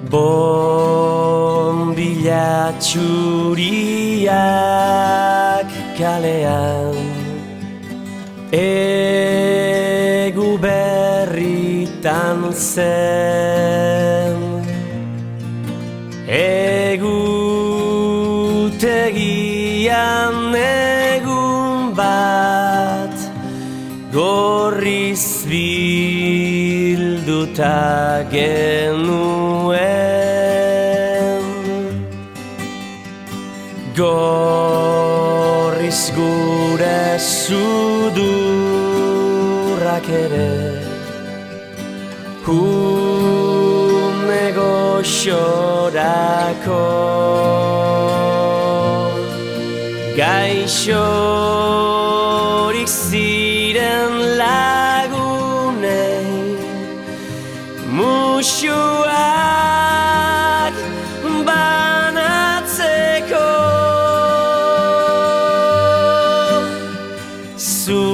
Bonbilla txuriak kalean, egu berritan zen, egutegian egun bat gorriz bilduta genuen, gorriz gure sudurrak ere une goxorako gaixorik ziren lagunei musuak banatzeko. Zu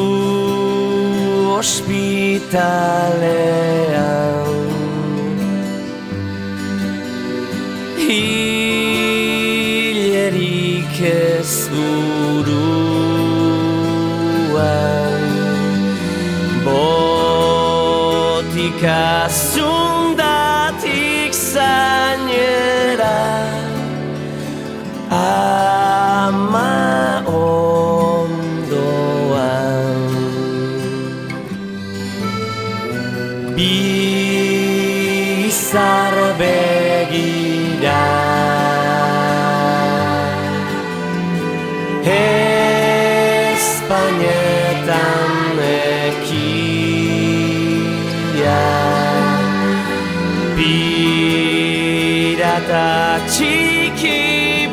ospitalean hilerik ez buruan, botika zundatik zainera, ama ondoan. Bizar begira Espainetan ekia, pirata txiki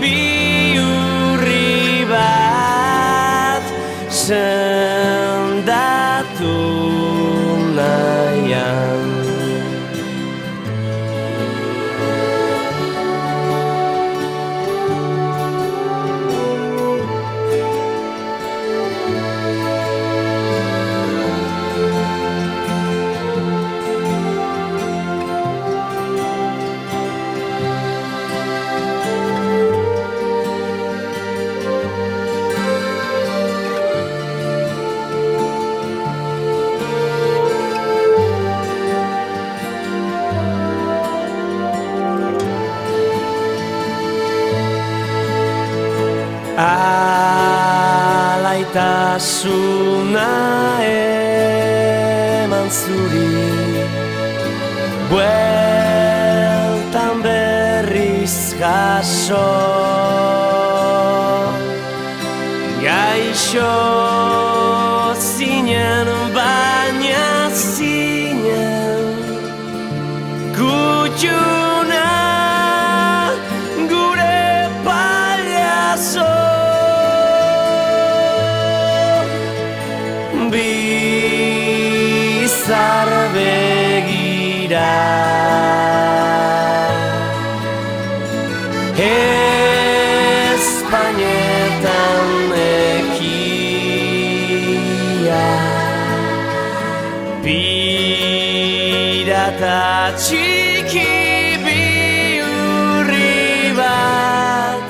bihurri bat sendatu nahian. Alaitasuna eman zuri, bueltan berriz jaso, gaixo zinen baina zinen gutxuna gure paliazo. Bizar begira Espainetan ekia, pirata txiki bihurri bat